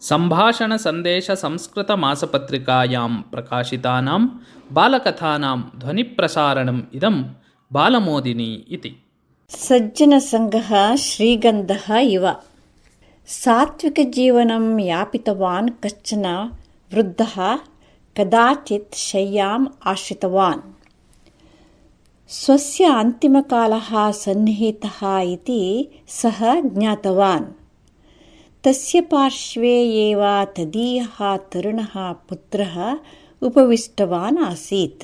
सम्भाषणसन्देशसंस्कृतमासपत्रिकायां प्रकाशितानां बालकथानां ध्वनिप्रसारणम् इदं बालमोदिनी इति। सज्जनसङ्गः श्रीगन्धः इव। सात्विकजीवनं यापितवान् कश्चन वृद्धः कदाचित् शय्याम् आश्रितवान्। स्वस्य अन्तिमकालः सन्निहितः इति सः ज्ञातवान्। तस्य पार्श्वे एव तदीयः तरुणः पुत्रः उपविष्टवान् आसीत्।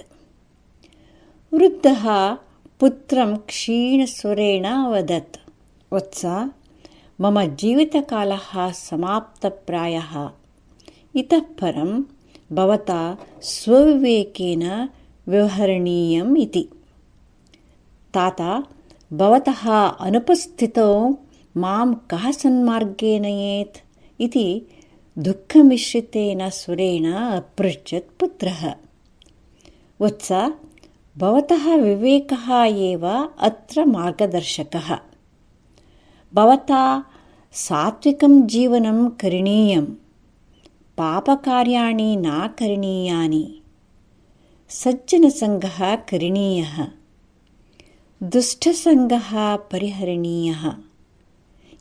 वृद्धः पुत्रं क्षीणस्वरेण अवदत्, वत्स, मम जीवितकालः समाप्तप्रायः। इतः परं भवता स्वविवेकेन व्यवहरणीयम् इति। ताता, भवतः अनुपस्थितौ मां कः सन्मार्गे नयेत् इति दुःखमिश्रितेन स्वरेण अपृच्छत् पुत्रः। वत्स, भवतः विवेकः एव अत्र मार्गदर्शकः। भवता सात्विकं जीवनं करणीयं, पापकार्याणि न करणीयानि, सज्जनसङ्गः करणीयः, दुष्टसङ्गः परिहरणीयः।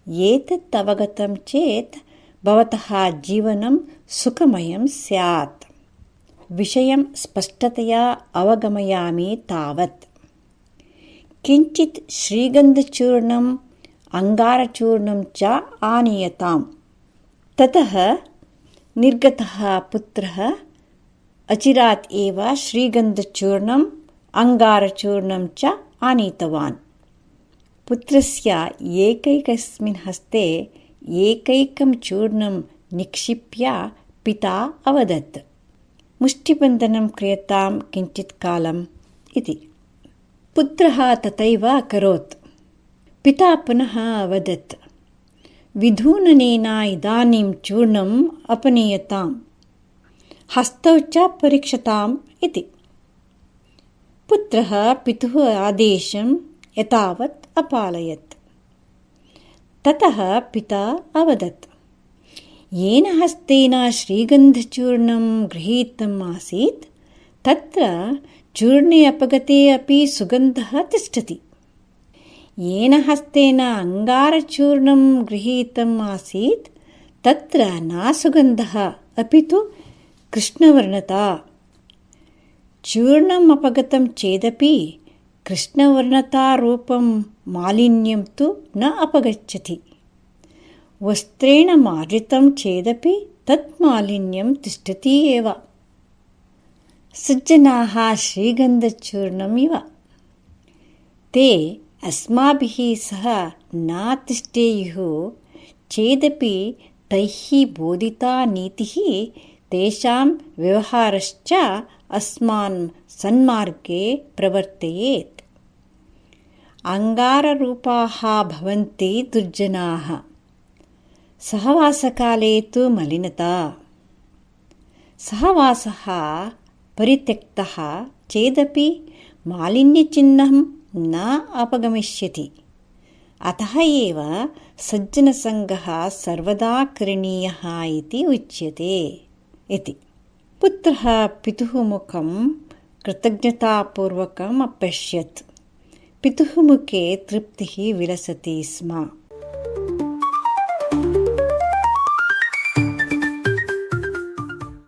एतत् अवगतं चेत् भवतः जीवनं सुखमयं स्यात्। विषयं स्पष्टतया अवगमयामि तावत्। किञ्चित् श्रीगन्धचूर्णम् अङ्गारचूर्णं च आनीयताम्। ततः निर्गतः पुत्रः अचिरात् एव श्रीगन्धचूर्णम् अङ्गारचूर्णं च आनीतवान्। पुत्रस्य एकैकस्मिन् हस्ते एकैकं चूर्णं निक्षिप्य पिता अवदत्, मुष्टिबन्धनं क्रियतां किञ्चित् कालम् इति। पुत्रः तथैव अकरोत्। पिता पुनः अवदत्, विधूननेन इदानीं चूर्णम् अपनीयताम्, हस्तौ च परीक्षताम् इति। पुत्रः पितुः आदेशं यथावत् अपालयत्। ततः पिता अवदत्, येन हस्तेन श्रीगन्धचूर्णं गृहीतम् आसीत् तत्र चूर्णे अपगते अपि सुगन्धः तिष्ठति। येन हस्तेन अङ्गारचूर्णं गृहीतम् आसीत् तत्र न सुगन्धः अपि तु कृष्णवर्णता। चूर्णम् अपगतं चेदपि कृष्णवर्णतारूपं मालिन्यं तु न अपगच्छति। वस्त्रेण मार्जितं चेदपि तत् मालिन्यं तिष्ठति एव। सज्जनाः श्रीगन्धचूर्णम् इव। ते अस्माभिः सह न तिष्ठेयुः चेदपि तैः बोधिता नीतिः, तेषां व्यवहारश्च अस्मान् सन्मार्गे प्रवर्तयेत्। अङ्गाररूपाः भवन्ति दुर्जनाः, सहवासकाले तु मलिनता। सहवासः परित्यक्तः चेदपि मालिन्यचिह्नं न अपगमिष्यति। अतः एव सज्जनसङ्गः सर्वदा करणीयः इति उच्यते इति। पुत्रः पितुः मुखं कृतज्ञतापूर्वकम् अपश्यत्। पितुः मुखे तृप्तिः विलसति स्म।